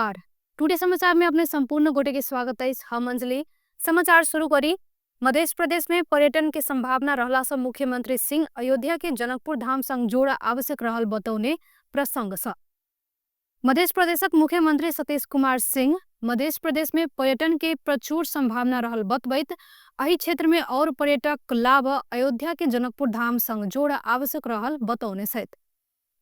नमस्कार। टुडे समाचार में अपने संपूर्ण गोटे के स्वागत है। हम अंजलि समाचार शुरू करी। मध्य प्रदेश में पर्यटन के संभावना रहला से मुख्यमंत्री सिंह अयोध्या के जनकपुर धाम संग जोड़ा आवश्यक रहल बतौने प्रसंग स मध्य प्रदेशक मुख्यमंत्री सतीश कुमार सिंह मध्य प्रदेश में पर्यटन के प्रचुर संभावना रहल बतबैत एही क्षेत्र में और पर्यटक लाभ अयोध्या के जनकपुर धाम संग जोड़ा आवश्यक रहल बतौने सहित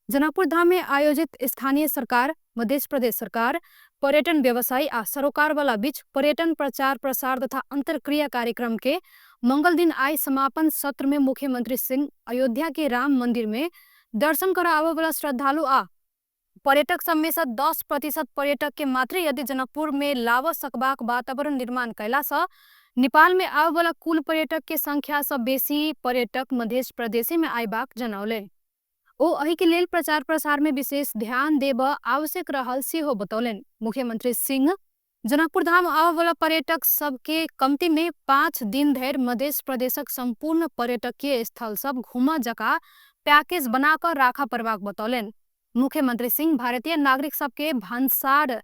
जनकपुर धाम में आयोजित स्थानीय सरकार, मध्य प्रदेश सरकार, पर्यटन व्यवसायी आ सरोकार वाला बीच पर्यटन प्रचार प्रसार तथा अंतरक्रिया कार्यक्रम के मंगल दिन आई समापन सत्र में मुख्यमंत्री सिंह अयोध्या के राम मंदिर में दर्शन कर आवे वाला श्रद्धालु आ पर्यटक सब में से 10% पर्यटक के मात्र यदि जनकपुर में लाव सकबाक वातावरण निर्माण कैला से नेपाल में आवे वाला कुल पर्यटक के संख्या से बेसी पर्यटक मध्य प्रदेश में आइबाक जनौले। ओ अही के लेल प्रचार प्रसार में विशेष ध्यान देब आवश्यक रहल सेहो बतौलन। मुख्यमंत्री सिंह जनकपुर धाम आवे वाला पर्यटक सबके कमती में 5 दिन धरि मध्य प्रदेशक संपूर्ण पर्यटकीय स्थल सब घुमा जका पैकेज बनाकर राखा परबाक बतौलन। मुख्यमंत्री सिंह भारतीय नागरिक सबके भान्सार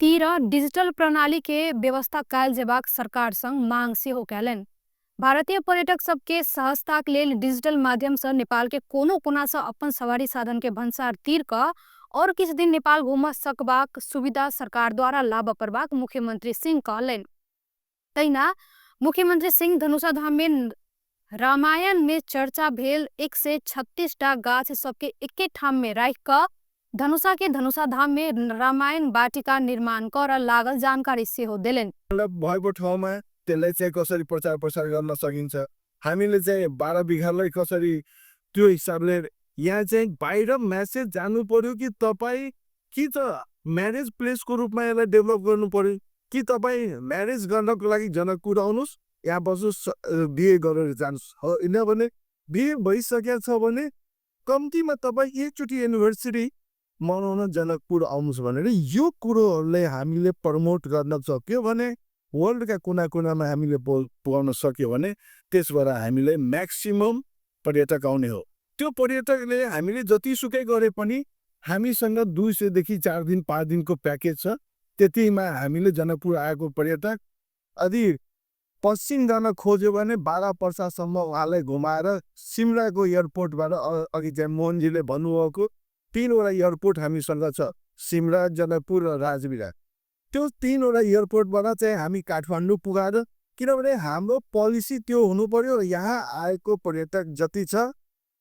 तीर डिजिटल प्रणाली के व्यवस्था कैल जेबाक सरकार संग मांग सेहो कैलन। भारतीय पर्यटक सबके सहजताक लेल डिजिटल माध्यम से नेपाल के कोनो कोना से अपन सवारी साधन के भन्सार तीर क और किछु दिन नेपाल घुम सकबाक सुविधा सरकार द्वारा लाभ परबाक मुख्यमंत्री सिंह कहलन। तैना मुख्यमंत्री सिंह धनुषा धाम में रामायण में चर्चा भेल 136 टा गाछ सबके एके ठाम में राख क धनुषा के धनुषा धाम में रामायण वाटिका निर्माण कर लागल जानकारी सेहो देलन। भएको ठाउँमा त्यसलाई चाहिँ कसरी प्रचार प्रसार गर्न सकिन्छ, हामीले चाहिँ 12 बिघालाई कसरी त्यो हिसाबले यहाँ चाहिँ बाहिर मेसेज जानु पर्यो कि तपाईँ कि त म्यारेज प्लेसको रूपमा यसलाई डेभलप गर्नु पर्यो कि तपाईँ म्यारेज गर्नको लागि जनकपुर आउनुहोस्, यहाँ बस्नुहोस्, बिहे गरेर जानुहोस्। किनभने बिहे भइसकेको छ भने कम्तीमा तपाईँ एकचोटि युनिभर्सिटी मनाउन जनकपुर आउनुहोस् भनेर यो कुरोहरूलाई हामीले प्रमोट गर्न सक्यो भने वर्ल्डका कुना कुनामा हामीले पुगाउन सक्यो भने त्यसबाट हामीले म्याक्सिमम पर्यटक आउने हो। त्यो पर्यटकले हामीले जतिसुकै गरे पनि हामीसँग 200 देखि 4 दिन 5 दिनको प्याकेज छ। त्यतिमा हामीले जनकपुर आएको पर्यटक यदि पश्चिम जान खोज्यो भने 12 वर्षसम्म उहाँलाई घुमाएर सिमराको एयरपोर्टबाट अघि चाहिँ मोहनजीले भन्नुभएको 3वटा एयरपोर्ट हामीसँग छ, सिमरा, जनकपुर र राजविराट। त्यो 3वटा एयरपोर्टबाट चाहिँ हामी काठमाडौँ पुगाएर, किनभने हाम्रो पोलिसी त्यो हुनु पर्यो यहाँ आएको पर्यटक जति छ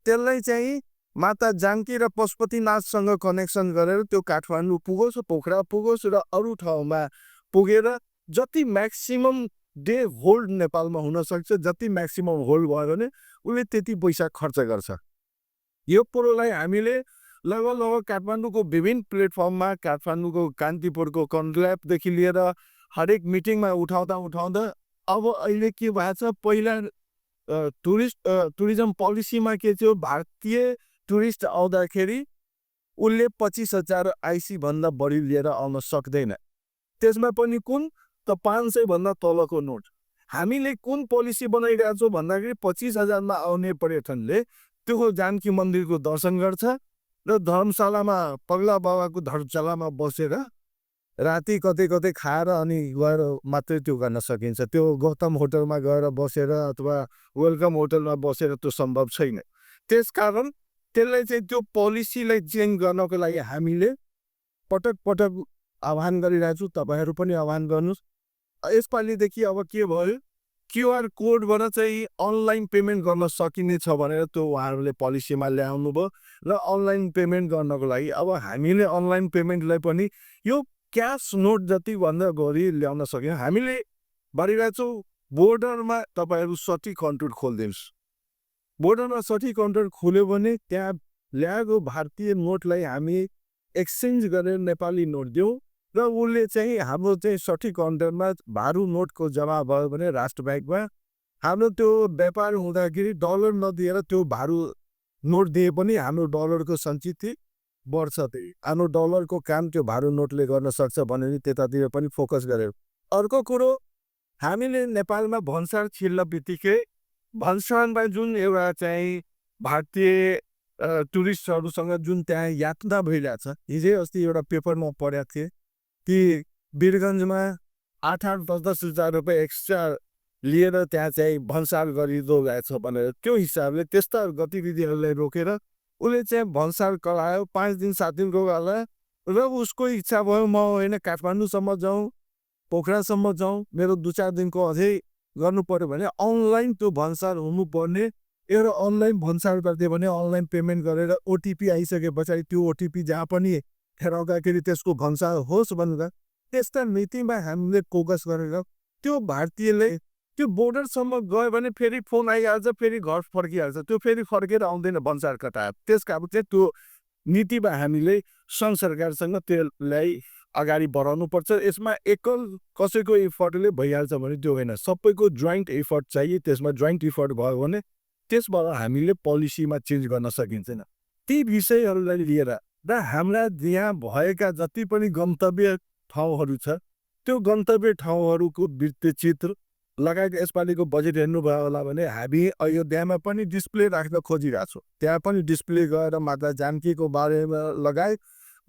त्यसलाई चाहिँ माता जानकी र पशुपतिनाथसँग कनेक्सन गरेर त्यो काठमाडौँ पुगोस्, पोखरा पुगोस् र अरू ठाउँमा पुगेर जति म्याक्सिमम डे होल्ड नेपालमा हुन सक्छ, जति म्याक्सिमम होल्ड भयो भने उसले त्यति पैसा खर्च गर्छ। यो कुरोलाई हामीले लगभग काठमाडौँको विभिन्न प्लेटफर्ममा, काठमाडौँको कान्तिपुरको कन्क्लेभदेखि लिएर हरेक मिटिङमा उठाउँदा अब अहिले के भएको छ, पहिला टुरिज्म पोलिसीमा के थियो, भारतीय टुरिस्ट आउँदाखेरि उसले 25,000 आइसी भन्दा बढी लिएर आउन सक्दैन। त्यसमा पनि कुन त 500 भन्दा तलको नोट। हामीले कुन पोलिसी बनाइरहेको छौँ भन्दाखेरि 25,000 मा आउने पर्यटनले त्यो जानकी मन्दिरको दर्शन गर्छ र धर्मशालामा पगला बाबाको धर्मशालामा बसेर राति कतै कतै खाएर अनि गएर मात्रै त्यो गर्न सकिन्छ। त्यो गौतम होटलमा गएर बसेर अथवा वेलकम होटलमा बसेर त्यो सम्भव छैन। त्यसकारण त्यसलाई चाहिँ त्यो पोलिसीलाई चेन्ज गर्नको लागि हामीले पटक पटक आह्वान गरिरहेको छौँ। तपाईँहरू पनि आह्वान गर्नुहोस्। यसपालिदेखि अब के भयो, क्युआर कोडबाट चाहिँ अनलाइन पेमेन्ट गर्न सकिने छ भनेर त्यो उहाँहरूले पोलिसीमा ल्याउनु भयो र अनलाइन पेमेन्ट गर्नको लागि अब हामीले अनलाइन पेमेन्टलाई पनि यो क्यास नोट जति भन्दा गरी ल्याउन सक्यौँ। हामीले भनिरहेको छौँ बोर्डरमा तपाईँहरू सठिक काउन्टर खोलिदिनुहोस्। बोर्डरमा सठिक काउन्टर खोल्यो भने त्यहाँ ल्याएको भारतीय नोटलाई हामी एक्सचेन्ज गरेर नेपाली नोट दिउँ र उसले चाहिँ हाम्रो चाहिँ सठिक काउन्टरमा भारू नोटको जम्मा भयो भने राष्ट्र ब्याङ्कमा हाम्रो त्यो व्यापार हुँदाखेरि डलर नदिएर त्यो भारू नोट दिए पनि हाम्रो डलरको सञ्चित बढ्छ। हाम्रो डलरको काम त्यो भारू नोटले गर्न सक्छ भनेर त्यतातिर पनि फोकस गरेर। अर्को कुरो, हामीले नेपालमा भन्सार छिर्न बित्तिकै भन्सारमा जुन एउटा चाहिँ भारतीय टुरिस्टहरूसँग जुन त्यहाँ यातना भइरहेछ, हिजै अस्ति एउटा पेपरमा पढेको थिएँ, कि वीरगन्जमा 8-8, 10-10 हजार रुपियाँ एक्स्ट्रा लिएर त्यहाँ चाहिँ भन्सार गरिँदो रहेछ भनेर त्यो हिसाबले त्यस्ता गतिविधिहरूलाई रोकेर उसले चाहिँ भन्सार करायो 5 दिन 7 दिनको गर्दा र उसको इच्छा भयो म होइन काठमाडौँसम्म जाउँ, पोखरासम्म जाउँ, मेरो 2-4 दिनको अझै गर्नु पर्यो भने अनलाइन त्यो भन्सार हुनुपर्ने एउटा अनलाइन भन्सार गरिदियो भने अनलाइन पेमेन्ट गरेर ओटिपी आइसके पछाडि त्यो ओटिपी जहाँ पनि ठेराउँदाखेरि त्यसको भन्सार होस् भनेर त्यस्ता नीतिमा हामीले फोकस गरेर त्यो भारतीयले त्यो बोर्डरसम्म गयो भने फेरि फोन आइहाल्छ, फेरि घर फर्किहाल्छ, त्यो फेरि फर्केर आउँदैन भन्सार कटाएर। त्यस कारण चाहिँ त्यो नीतिमा हामीले सङ्घ सरकारसँग त्यसलाई अगाडि बढाउनुपर्छ। यसमा एकल कसैको इफर्टले भइहाल्छ भने त्यो होइन, सबैको जोइन्ट इफर्ट चाहिए। त्यसमा जोइन्ट इफर्ट भयो भने त्यसबाट हामीले पोलिसीमा चेन्ज गर्न सकिन्छ। ती विषयहरूलाई लिएर र हाम्रा यहाँ भएका जति पनि गन्तव्य ठाउँहरू छ त्यो गन्तव्य ठाउँहरूको वृत्तचित्र लगायत यसपालिको बजेट हेर्नुभयो होला भने हामी अयोध्यामा पनि डिस्प्ले राख्न खोजिरहेको छौँ। त्यहाँ पनि डिस्प्ले गएर माता जानकीको बारेमा लगायत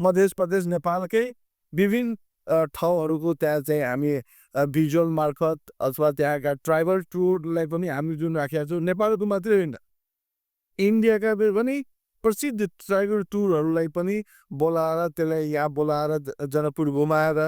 मध्य प्रदेश नेपालकै विभिन्न ठाउँहरूको त्यहाँ चाहिँ हामी भिजुअल मार्फत अथवा त्यहाँका ट्राइबल टुरलाई पनि हामी जुन राखेका छौँ, नेपालको मात्रै होइन इन्डियाका पनि प्रसिद्ध ट्राइबल टुरहरूलाई पनि बोलाएर त्यसलाई यहाँ बोलाएर जनकपुर घुमाएर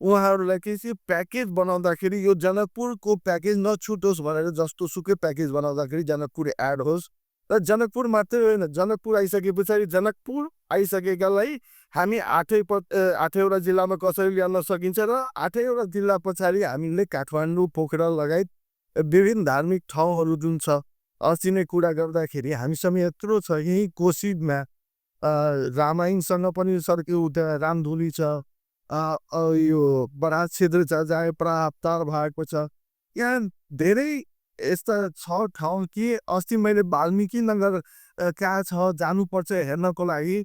उहाँहरूलाई केही प्याकेज बनाउँदाखेरि यो जनकपुरको प्याकेज नछुटोस् भनेर जस्तो सुकै प्याकेज बनाउँदाखेरि जनकपुर एड होस् र जनकपुर मात्रै होइन, जनकपुर आइसके पछाडि जनकपुर आइसकेकालाई हामी 8वटा जिल्लामा कसरी ल्याउन सकिन्छ र 8वटा जिल्ला पछाडि हामीले काठमाडौँ, पोखरा लगायत विभिन्न धार्मिक ठाउँहरू जुन छ अस्ति नै कुरा गर्दाखेरि हामीसँग यत्रो छ। यहीँ कोशीमा रामायणसँग पनि सर्क्यो उता रामधुली छ, यो बराज क्षेत्र छ जहाँ प्राप्तार भएको छ। यहाँ धेरै यस्ता छ ठाउँ कि अस्ति मैले वाल्मिकी नगर कहाँ छ जानुपर्छ हेर्नको लागि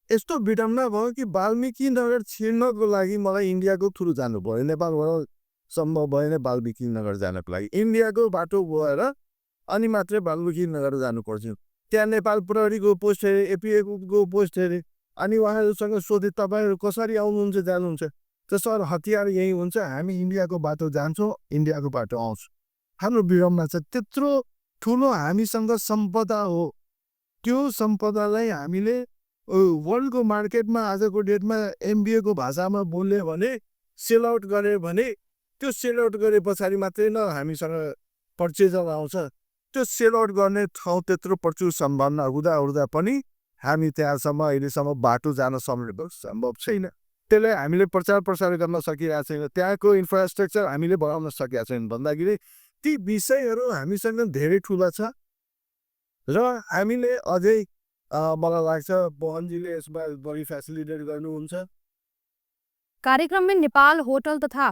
यस्तो विडम्बना भयो कि वाल्मिकी नगर छिर्नको लागि मलाई इन्डियाको थ्रु जानु पर्यो। नेपालबाट सम्भव भएन वाल्मिकी नगर जानको लागि, इन्डियाको बाटो भएर अनि मात्रै वाल्मिकी नगर जानुपर्छ। त्यहाँ नेपाल प्रहरीको पोस्ट हेरे, एपिएको पोस्ट हेरे, अनि उहाँहरूसँग सोधे तपाईँहरू कसरी आउनुहुन्छ जानुहुन्छ, त सर हतियार यही हुन्छ, हामी इन्डियाको बाटो जान्छौँ, इन्डियाको बाटो आउँछ। हाम्रो विडम्बना छ, त्यत्रो ठुलो हामीसँग सम्पदा हो, त्यो सम्पदालाई हामीले वर्ल्डको मार्केटमा आजको डेटमा एमबिएको भाषामा बोल्यो भने सेल आउट गऱ्यो भने त्यो सेल आउट गरे पछाडि मात्रै न हामीसँग पर्चेजर आउँछ। त्यो सेल आउट गर्ने ठाउँ त्यत्रो प्रचुर सम्भावना हुँदा पनि हामी त्यहाँसम्म अहिलेसम्म बाटो जान सम्भव छैन। त्यसलाई हामीले प्रचार प्रसार गर्न सकिरहेको छैन, त्यहाँको इन्फ्रास्ट्रक्चर हामीले बढाउन सकेका छैन भन्दाखेरि ती विषयहरू हामीसँग धेरै ठुला छ र हामीले अझै मलाई लाग्छ मोहनजीले यसमा बढी फेसिलिटेट गर्नुहुन्छ। कार्यक्रम में नेपाल होटल तथा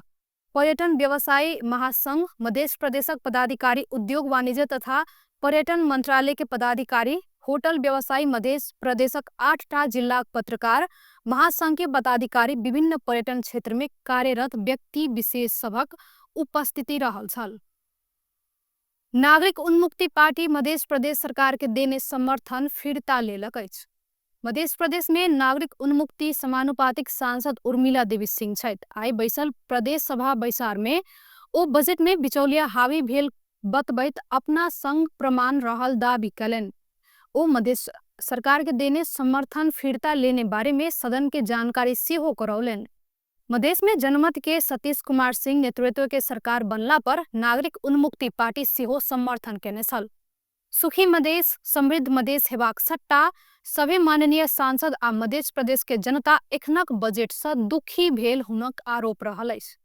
पर्यटन व्यवसायी महासंघ, मध्य प्रदेशक पदाधिकारी, उद्योग वाणिज्य तथा पर्यटन मंत्रालय के पदाधिकारी, होटल व्यवसायी मध्य प्रदेशक 8टा जिला पत्रकार महासंघ के पदाधिकारी, विभिन्न पर्यटन क्षेत्र में कार्यरत व्यक्ति विशेष सभक उपस्थिति रहल छल। नागरिक उन्मुक्ति पार्टी मध्य प्रदेश सरकार के देने समर्थन फिरता लेलक अछि। मध्य प्रदेश में नागरिक उन्मुक्ति समानुपातिक सांसद उर्मिला देवी सिंह छथि। आई बैसल प्रदेश सभा बैसार में ओ बजट में बिचौलिया हावी भेल बतबैत अपना संग प्रमाण रहल दावी कलन। ओ मध्य सरकार के देने समर्थन फिरता लेने बारे में सदन के जानकारी सेहो करौलन। मधेश में जनमत के सतीश कुमार सिंह नेतृत्व के सरकार बनला पर नागरिक उन्मुक्ति पार्टी सेहो समर्थन केने छल। सुखी मधेश, समृद्ध मधेश हेबाक सट्टा सभी माननीय सांसद आ मध्य प्रदेश के जनता एखनक बजेट से दुखी भेल हुनक आरोप रहल अछि।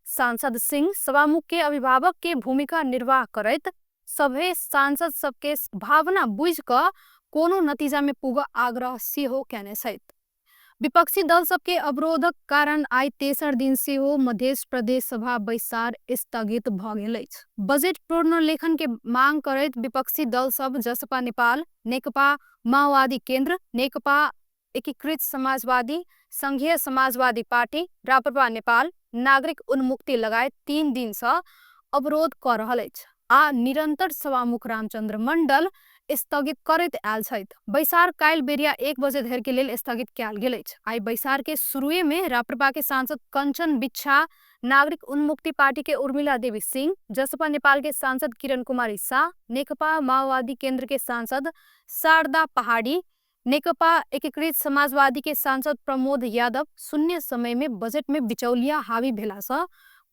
सांसद सिंह सभामुख के अभिभावक के भूमिका निर्वाह करैत सभे सांसद सबके भावना बुझ क कोनो नतीजा में पुग आग्रह सेहो केने छथि। विपक्षी दल सबके अवरोधक कारण आई तेसर दिन से हो मध्य प्रदेश सभा बैसार स्थगित भ गेल अछि। बजेट पुनर्लेखन के मांग करैत विपक्षी दल सब जसपा नेपाल, नेकपा माओवादी केन्द्र, नेकपा एकीकृत समाजवादी, संघीय समाजवादी पार्टी, राप्रपा नेपाल, नागरिक उन्मुक्ति लगायत 3 दिन से अवरोध कर रहल अछि। आ निरंतर सभामुख रामचंद्र मंडल स्थगित करैत आयल छथि। बैसार काल्हि बेरिया 1 बजे धरि के लेल स्थगित कयल गेल अछि। आई बैसार के शुरुए में राप्रपा के सांसद कंचन बिच्छा, नागरिक उन्मुक्ति पार्टी के उर्मिला देवी सिंह, जसपा नेपाल के सांसद किरण कुमारी शाह, नेकपा माओवादी केंद्र के सांसद शारदा पहाड़ी, नेकपा एकीकृत समाजवादी के सांसद प्रमोद यादव शून्य समय में बजट में बिचौलिया हावी भेला सँ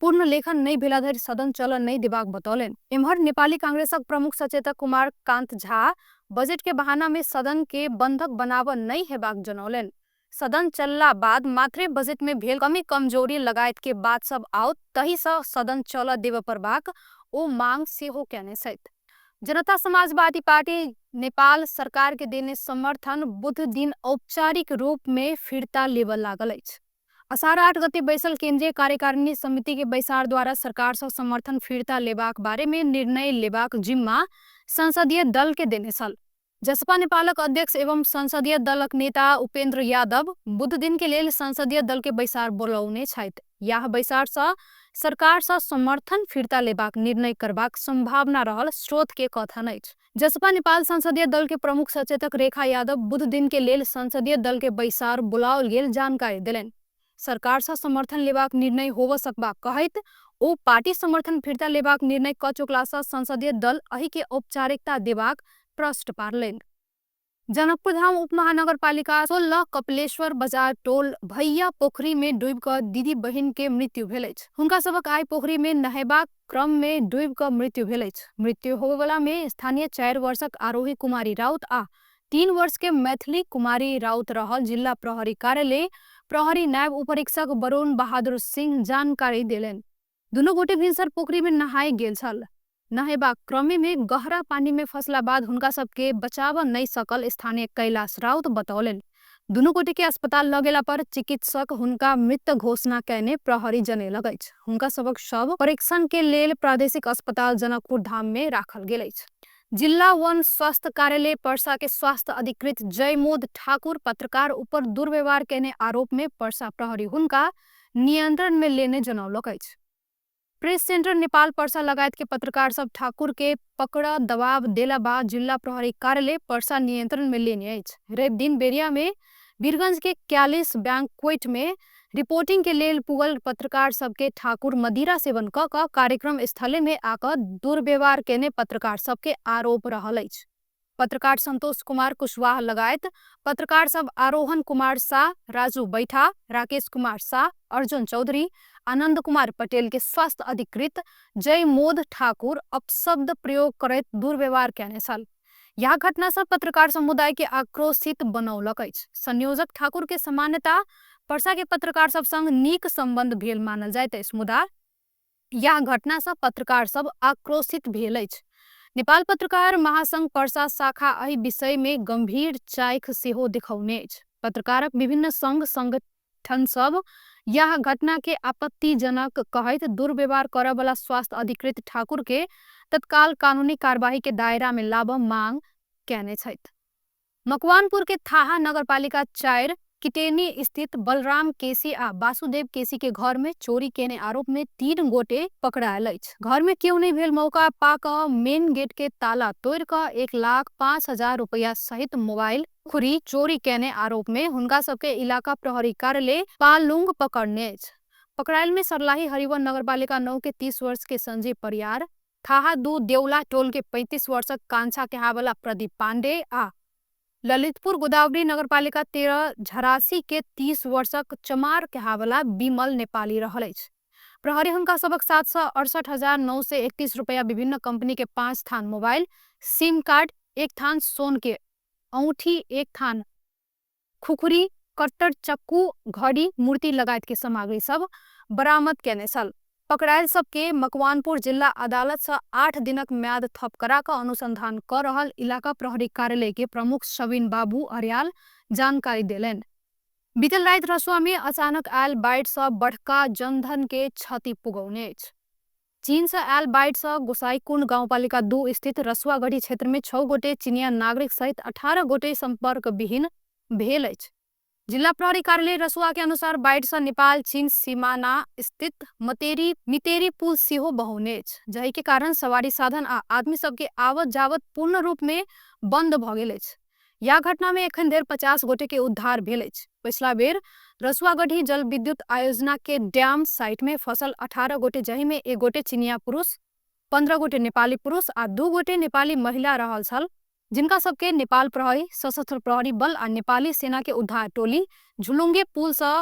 पूर्ण लेखन नहीं भेला धरि सदन चलन नहीं देबाक बतौलन। एम्हर नेपाली कांग्रेसक प्रमुख सचेतक कुमार कांत झा बजट के बहाना में सदन के बंधक बनाव नहीं हेबाक जनौलन। सदन चलला बाद मात्रे बजट में भेल कमी कमजोरी लगायत के बात सब आओत तही सँ सदन चल देव परबाक ओ मांग सेहो केने छथि। जनता समाजवादी पार्टी नेपाल सरकार के देने समर्थन बुध दिन औपचारिक रूप में फिर्ता लेबल लागल अछि। असार 8 गते बैसल केंद्रीय कार्यकारिणी समिति के बैसार द्वारा सरकार सँ समर्थन फिर्ता लेबाक बारे में निर्णय लेबाक जिम्मा संसदीय दल के देने छल। जसपा नेपालक अध्यक्ष एवं संसदीय दलक नेता उपेंद्र यादव बुध दिन के लेल संसदीय दल के बैसार बोलौने छथि। यह बैसार सँ सरकार सँ समर्थन फिर्ता लेबाक निर्णय करबाक संभावना रहल स्रोत के कथन अछि। जसपा नेपाल संसदीय दल के प्रमुख सचेतक रेखा यादव बुध दिन के लेल संसदीय दल के बैसार बुलाओल गेल जानकारी देलनि। सरकार सँ समर्थन लेबाक निर्णय होब सकबाक कहैत ओ पार्टी समर्थन फिर्ता लेबाक निर्णय क चुकला सँ संसदीय दल एहि के औपचारिकता देबाक प्रश्न पारलनि। जनकपुर धाम उपमहानगरपालिका 16 कपिलेश्वर बाजार टोल भैया पोखरी में डूब क दीदी बहिन के मृत्यु भेल अछि। हुनका सबक आइ पोखरी में नहेबाक क्रम में डूब क मृत्यु भेल अछि। मृत्यु होबवला में स्थानीय 4 वर्षक आरोही कुमारी राउत आ 3 वर्ष के मैथिली कुमारी राउत रहल। जिला प्रहरी कार्यालय प्रहरी नायब उपरीक्षक वरुण बहादुर सिंह जानकारी देलनि। दुनू गोटे भिनसर पोखरी में नहाय गेल छल। नहेबाक क्रमे में गहरा पानी में फंसला बाद हुनका सबके बचाव नहीं सकल स्थानीय कैलाश राउत बतौलन। दुनू गोटे के अस्पताल लगेला पर चिकित्सक हुनका मृत घोषणा कैने प्रहरी जनैलक अछि। हुनका सबक शव परीक्षण के लेल प्रादेशिक अस्पताल जनकपुर धाम में राखल गेल अछि। जिला वन स्वास्थ्य कार्यालय पर्सा के स्वास्थ्य अधिकृत जयमोद ठाकुर पत्रकार ऊपर दुर्व्यवहार कैने आरोप में पर्सा प्रहरी हुनका नियंत्रण में लेने जनौलक अछि। प्रेस सेंटर नेपाल पर्सा लगायत के पत्रकार सब ठाकुर के पकड़ दबाव देला बाद जिला प्रहरी कार्यालय पर्सा नियंत्रण में लेने अछि। रवि दिन बेरिया में वीरगंज के क्यालिस बैंक्वेट में रिपोर्टिंग के लेल पुगल पत्रकार सबके ठाकुर मदिरा सेवन क कार्यक्रम स्थले में आकर दुर्व्यवहार केने पत्रकार सबके आरोप रहल अछि। पत्रकार संतोष कुमार कुशवाहा लगायत पत्रकार सब आरोहन कुमार शाह, राजू बैठा, राकेश कुमार शाह, अर्जुन चौधरी, आनंद कुमार पटेल के स्वास्थ्य अधिकृत जयमोद ठाकुर अपशब्द प्रयोग करैत दुर्व्यवहार कैने छल। यह घटना सब पत्रकार समुदाय के आक्रोशित बनौलक अछि। संयोजक ठाकुर के सामान्यतः पर्सा के पत्रकार सब संग नीक संबंध भेल मानल जाइत अछि, मुदा यह घटना सब पत्रकार सब आक्रोशित भेल अछि। नेपाल पत्रकार महासंघ पर्सा शाखा एहि विषय में गंभीर चाइख सेहो दिखौने अछि। पत्रकारक विभिन्न संघ संगठन सब यह घटना के आपत्तिजनक कहैत दुर्व्यवहार करय वाला स्वास्थ्य अधिकृत ठाकुर के तत्काल कानूनी कार्यवाही के दायरा में लाबऽ मांग कैने छथि। मकवानपुर के थाहा नगरपालिका 4 किटेनी स्थित बलराम केसी आ वासुदेव केसी के घर में चोरी केने आरोप में 3 गोटे पकड़ायल अछि। घर में क्यों नहीं भेल मौका पाक मेन गेट के ताला तोड़ क 1,05,000 रुपया सहित मोबाइल खुरी चोरी केने आरोप में हुनका सबके इलाका प्रहरी कार्यालय पालुंग पकड़ने अछि। पकड़ायल में सर्लाही हरिवन नगरपालिका 9 के 30 वर्ष के संजय परियार, थाहा 2 देउला टोल के 35 वर्षक कांछा केहावला प्रदीप पांडे आ ललितपुर गोदावरी नगरपालिका 13 झरासी के 30 वर्षक चमार केहावला विमल नेपाली रहल अछि। प्रहरी हुनका सबक 768,931 रुपया, विभिन्न कंपनी के 5 थान मोबाइल, सिम कार्ड, 1 थान सोन के औंठी, 1 थान खुखुरी, कट्टर, चक्कू, घड़ी, मूर्ति लगायत के सामग्री सब बरामद केने छल। पकड़ायल सबके मकवानपुर जिला अदालत से 8 दिनक म्याद थप करा क अनुसंधान कर रहल इलाका प्रहरी कार्यालय के प्रमुख शबिन बाबू अर्याल जानकारी देलन। बीतल रात रसुआ में अचानक आयल बाढ़ से बड़का जनधन के क्षति पुगौने अछि। चीन से आयल बाढ़ से गोसाईकुंड गाउँपालिका 2 स्थित रसुआगढ़ी क्षेत्र में 6 गोटे चीनिया नागरिक सहित 18 गोटे संपर्क विहीन भेल अछि। जिल्ला प्रहरी कार्यालय रसुआ के अनुसार बाइट से नेपाल चीन सीमाना स्थित मितेरी पुल सेहो बहुनेछ, जाहि के कारण सवारी साधन आ आदमी सबके आवत जावत पूर्ण रूप में बंद भ गेल अछि। या घटना में एखन धरि 50 गोटे के उद्धार भेल अछि। पिछला बेर रसुआगढ़ी जल विद्युत आयोजना के डैम साइट में फंसल 18 गोटे, जहि में 1 गोटे चीनिया पुरुष, 15 गोटे नेपाली पुरुष आ 2 गोटे नेपाली महिला रहल छल, जिनका सबके नेपाल प्रहरी, सशस्त्र प्रहरी बल आ नेपाली सेना के उद्धार टोली झुलुङ्गे पुल से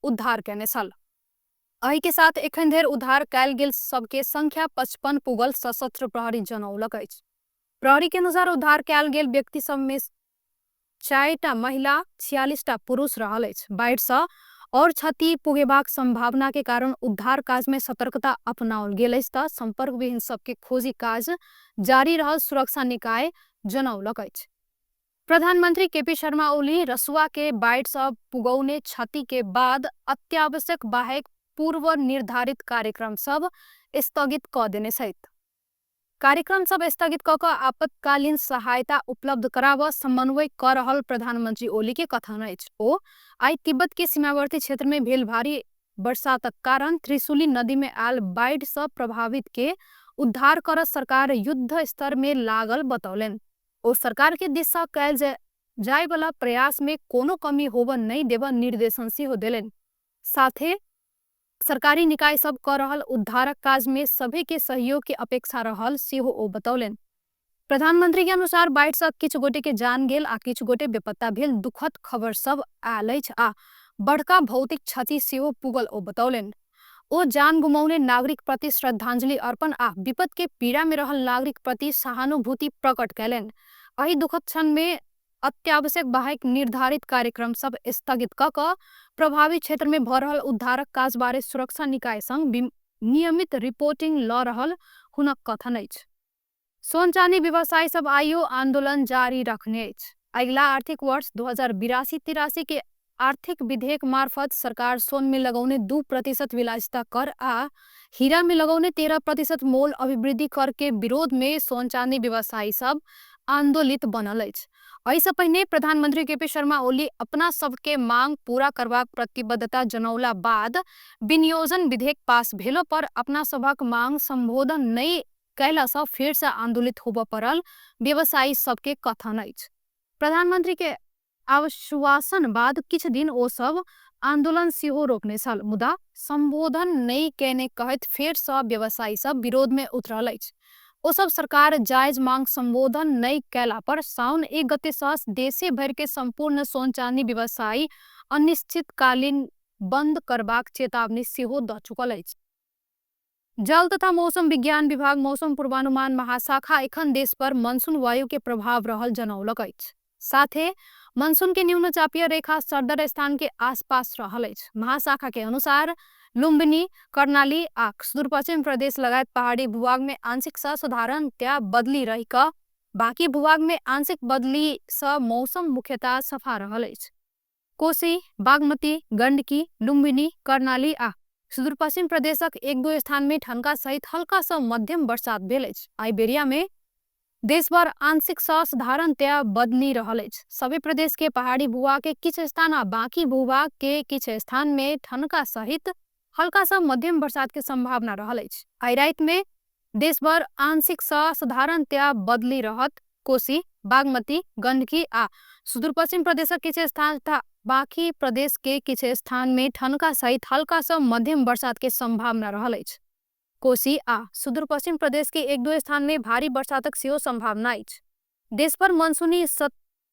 उद्धार केने छल। एहि के साथ एखन धरि उद्धार कयल गेल सबके संख्या 55 पुगल सशस्त्र प्रहरी जनौलक अछि। प्रहरी के अनुसार उद्धार कयल गेल व्यक्ति सब में 4टा महिला, 46टा पुरुष रहल अछि। बाढ़ि से और क्षति पुगेबाक संभावना के कारण उद्धार काज में सतर्कता अपनाओल गेल अछि त संपर्क विहीन सबके खोजी काज जारी रहल सुरक्षा निकाय जनौलक अछि। प्रधानमंत्री केपी शर्मा ओली रसुआ के बाढ़ि से पुगौने क्षति के बाद अत्यावश्यक बाहेक पूर्व निर्धारित कार्यक्रम सब स्थगित क देने छथि। कार्यक्रम सब स्थगित क आपातकालीन सहायता उपलब्ध कराब समन्वय क रहल प्रधानमंत्री ओली के कथन अछि। ओ आई तिब्बत के सीमावर्ती क्षेत्र में भेल भारी बरसातक कारण त्रिशूली नदी में आयल बाढ़ि से प्रभावित के उद्धार कर सरकार युद्ध स्तर में लागल बतौलनि। ओ सरकार के दिस से कयल जाय वाला प्रयास में कोनो कमी होब नहीं देब निर्देशन सेहो देलनि। साथे सरकारी निकाय सब कर रहल उद्धारक काज में सभी के सहयोग के अपेक्षा रहल सेहो ओ बतौलनि। प्रधानमंत्री के अनुसार बाढ़ि से किछु गोटे के जान गेल आ किछु गोटे बेपत्ता भेल दुखद खबर सब आयल अछि आ बड़का भौतिक क्षति सेहो पुगल ओ बतौलनि। ओ जान गुमौने नागरिक प्रति श्रद्धांजलि अर्पण आ विपद के पीड़ा में रहल नागरिक प्रति सहानुभूति प्रकट कयलनि। एहि दुखद क्षण में अत्यावश्यक बाहेक निर्धारित कार्यक्रम सब स्थगित क प्रभावित क्षेत्र में भ रहल उद्धारक काज बारे सुरक्षा निकाय संग नियमित रिपोर्टिंग ल रहल हुनक कथन अछि। सोन चांदी व्यवसायी सब आइयो आंदोलन जारी रखने अछि। अगिला आर्थिक वर्ष 2082-83 के आर्थिक विधेयक मार्फत सरकार सोन में लगौने 2% विलासिता कर आ हीरा में लगौने 13% मोल अभिवृद्धि कर के विरोध में सोन चांदी व्यवसायी सब आंदोलित बनल अछि। एहि से पहिने प्रधानमंत्री केपी शर्मा ओली अपना सबके मांग पूरा करबाक प्रतिबद्धता जनौला बाद विनियोजन विधेयक पास भेलो पर अपना सभक मांग संबोधन नहीं कैला से फिर से आंदोलित होब पड़ल व्यवसायी सबके कथन अछि। प्रधानमंत्री के आश्वासन बाद किछु दिन ओ सब आंदोलन सेहो रोकने छल, मुदा संबोधन नहीं केने कहत फेर से व्यवसायी सब विरोध में उतरल अछि। ओ सब सरकार जायज मांग संबोधन नहीं कैला पर साउन 1 गते से देशे भर के संपूर्ण सोन चांदी व्यवसायी अनिश्चितकालीन बंद करबाक चेतावनी सेहो द चुकल अछि। जल तथा मौसम विज्ञान विभाग मौसम पूर्वानुमान महाशाखा एखन देश पर मानसून वायु के प्रभाव रहल जनौलक अछि। साथे मानसून के न्यून चापीय रेखा सरदर स्थान के आसपास रहल अछि। महाशाखा के अनुसार लुम्बिनी, कर्णाली आ सुदूर पश्चिम प्रदेश लगायत पहाड़ी भूभाग में आंशिक से साधारणतया बदली रही क बाकी भूभाग में आंशिक बदली से मौसम मुख्यतः सफा रहल अछि। कोसी, बागमती, गंडकी, लुम्बिनी, कर्णाली आ सुदूर पश्चिम प्रदेशक 1-2 स्थान में ठनका सहित हल्का से मध्यम बरसात भेल अछि। आइबेरिया में देश भर आंशिक से साधारणतया बदली रहल अछि। सभी प्रदेश के पहाड़ी भूभाग के किछु स्थान आ बाकी भूभाग के किछु स्थान में ठनका सहित हल्का से मध्यम बरसात के संभावना रहल अछि। आई रात में देश भर आंशिक से साधारणतया बदली रहत। कोसी, बागमती, गंडकी आ सुदूर पश्चिम प्रदेशक किछु स्थान तथा बाकी प्रदेश के किछु स्थान में ठनका सहित हल्का से मध्यम बरसात के संभावना रहल अछि। कोसी आ सुदूर पश्चिम प्रदेश के 1-2 स्थान में भारी बरसातक सेहो संभावना अछि। देश पर मानसूनी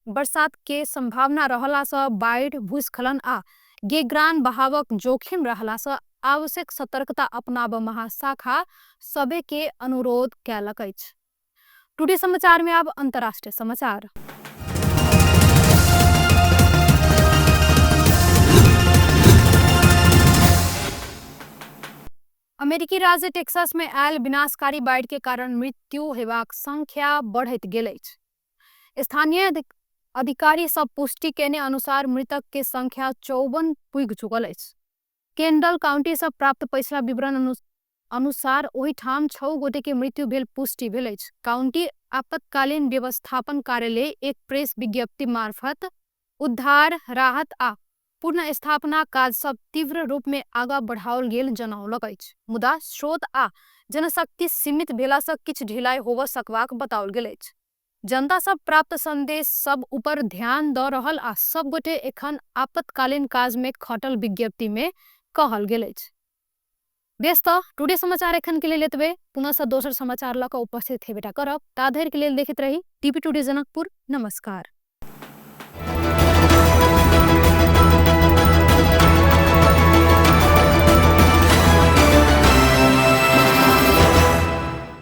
बरसात के संभावना रहला से बाढ़, भूस्खलन आ गेग्रान बहावक जोखिम रहला से आवश्यक सतर्कता अपनाब महाशाखा सभे के अनुरोध कयलक अछि। टुडे समाचार में अब अंतर्राष्ट्रीय समाचार। अमेरिकी राज्य टेक्सास में आयल विनाशकारी बाढ़ के कारण मृत्यु हेबाक संख्या बढ़ैत गेल अछि। स्थानीय अधिकारी सब पुष्टि केने अनुसार मृतक के संख्या 54 पुगि चुकल अछि। केंडल काउंटी से प्राप्त पछिला विवरण अनुसार ओहि ठाम 6 गोटे के मृत्यु भेल पुष्टि भेल अछि। काउंटी आपातकालीन व्यवस्थापन कार्यालय एक प्रेस विज्ञप्ति मार्फत उद्धार, राहत आ पुनर्स्थापना काज सब तीव्र रूप में आगा बढ़ाओल गेल जनौलक अछि। मुदा स्रोत आ जनशक्ति सीमित भेलासँ किछु ढिलाइ होबऽ सकबाक बताओल गेल अछि। जनता सब प्राप्त संदेश सब ऊपर ध्यान दऽ रहल आ सब गोटे एखन आपातकालीन काज में खटल विज्ञप्ति में कहल गेल अछि। व्यस्त टुडे समाचार एखन के लेल एतबे। पुनः से दोसर समाचार लऽ कऽ उपस्थित हेबेटा करब। ता धरि के लेल देखैत रही टीवी टुडे जनकपुर। नमस्कार।